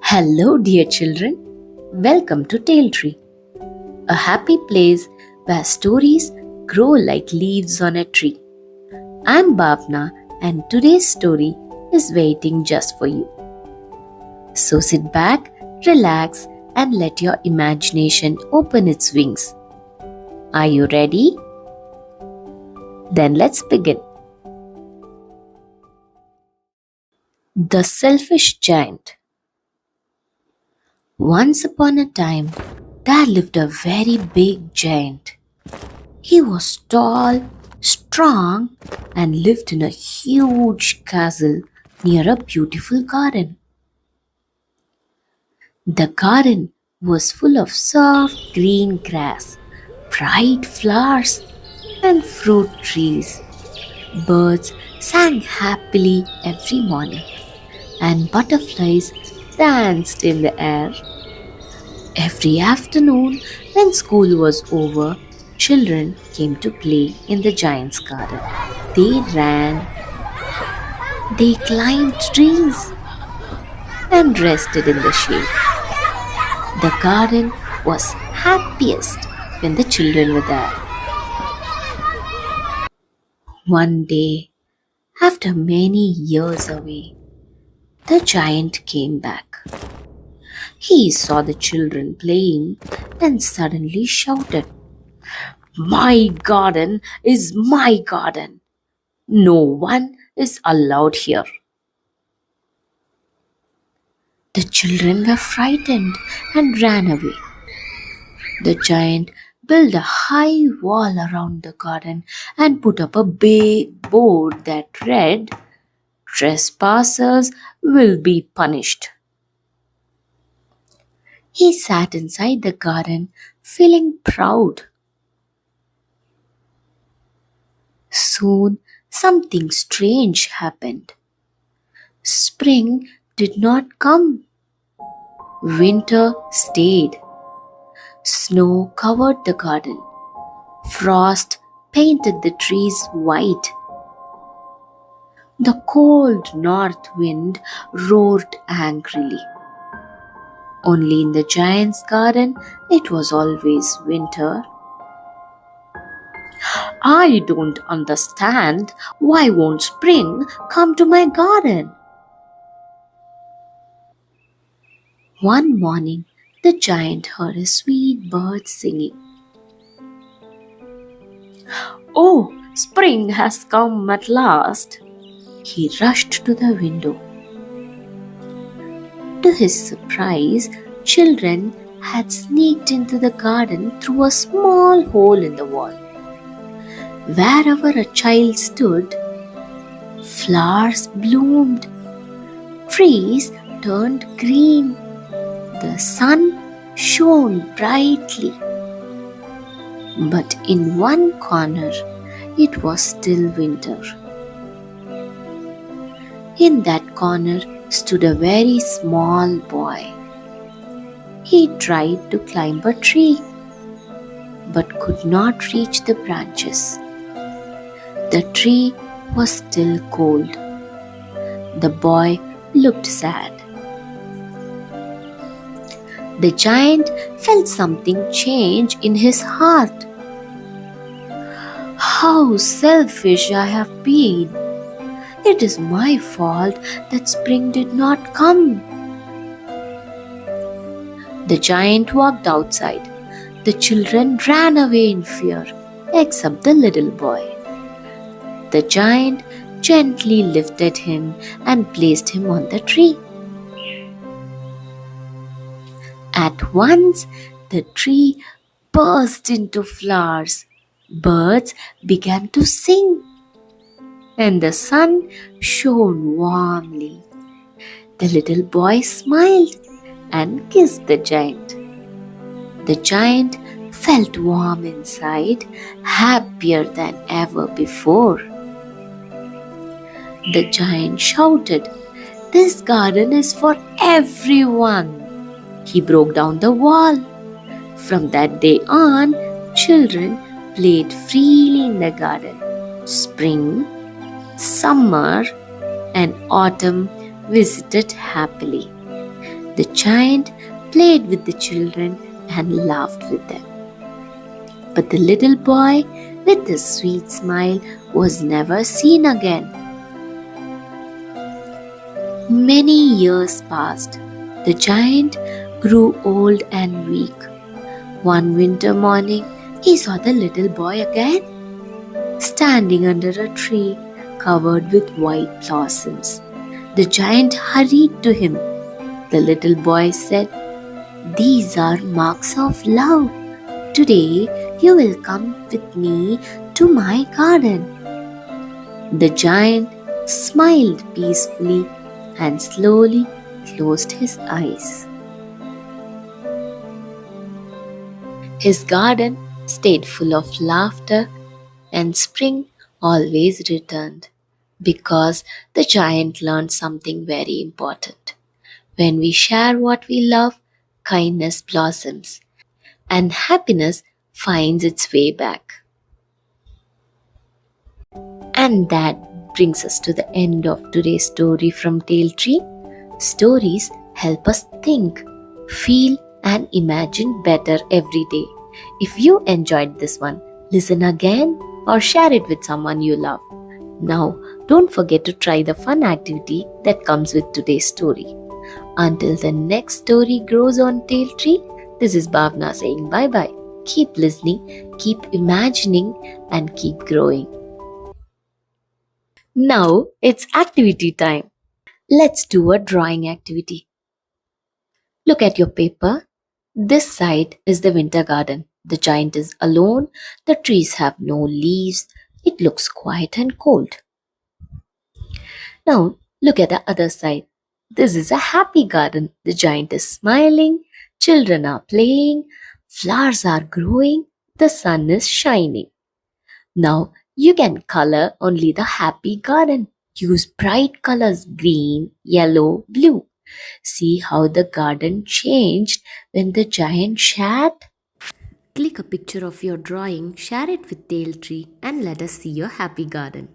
Hello, dear children. Welcome to Tale Tree, a happy place where stories grow like leaves on a tree. I'm Bhavna, and today's story is waiting just for you. So sit back, relax, and let your imagination open its wings. Are you ready? Then let's begin. The Selfish Giant. Once upon a time, there lived a very big giant. He was tall, strong, and lived in a huge castle near a beautiful garden. The garden was full of soft green grass, bright flowers, and fruit trees. Birds sang happily every morning, and butterflies danced in the air. Every afternoon, when school was over, children came to play in the giant's garden. They ran, they climbed trees, and rested in the shade. The garden was happiest when the children were there. One day, after many years away, the giant came back. He saw the children playing and suddenly shouted, "My garden is my garden. No one is allowed here." The children were frightened and ran away. The giant built a high wall around the garden and put up a big board that read, "Trespassers will be punished." He sat inside the garden feeling proud. Soon something strange happened. Spring did not come. Winter stayed. Snow covered the garden. Frost painted the trees white. The cold north wind roared angrily. Only in the giant's garden it was always winter. "I don't understand. Why won't spring come to my garden?" One morning, the giant heard a sweet bird singing. "Oh, spring has come at last!" He rushed to the window. To his surprise, children had sneaked into the garden through a small hole in the wall. Wherever a child stood, flowers bloomed, trees turned green, the sun shone brightly. But in one corner, it was still winter. In that corner stood a very small boy. He tried to climb a tree, but could not reach the branches. The tree was still cold. The boy looked sad. The giant felt something change in his heart. "How selfish I have been! It is my fault that spring did not come." The giant walked outside. The children ran away in fear, except the little boy. The giant gently lifted him and placed him on the tree. At once, the tree burst into flowers. Birds began to sing, and the sun shone warmly. The little boy smiled and kissed the giant. The giant felt warm inside, happier than ever before. The giant shouted, "This garden is for everyone." He broke down the wall. From that day on, children played freely in the garden. Spring, summer, and autumn visited happily. The giant played with the children and laughed with them. But the little boy with the sweet smile was never seen again. Many years passed. The giant grew old and weak. One winter morning, he saw the little boy again, standing under a tree covered with white blossoms. The giant hurried to him. The little boy said, "These are marks of love. Today you will come with me to my garden." The giant smiled peacefully and slowly closed his eyes. His garden stayed full of laughter, and spring always returned because the giant learned something very important. When we share what we love, kindness blossoms and happiness finds its way back. And that brings us to the end of today's story from Tale Tree. Stories help us think, feel, and imagine better every day. If you enjoyed this one, listen again or share it with someone you love. Now, don't forget to try the fun activity that comes with today's story. Until the next story grows on Tale Tree, this is Bhavna saying bye bye. Keep listening, keep imagining, and keep growing. Now it's activity time. Let's do a drawing activity. Look at your paper. This side is the winter garden. The giant is alone. The trees have no leaves. It looks quiet and cold. Now look at the other side. This is a happy garden. The giant is smiling. Children are playing. Flowers are growing. The sun is shining. Now you can color only the happy garden. Use bright colors green, yellow, blue. See how the garden changed when the giant shared? Click a picture of your drawing, share it with Tail Tree, and let us see your happy garden.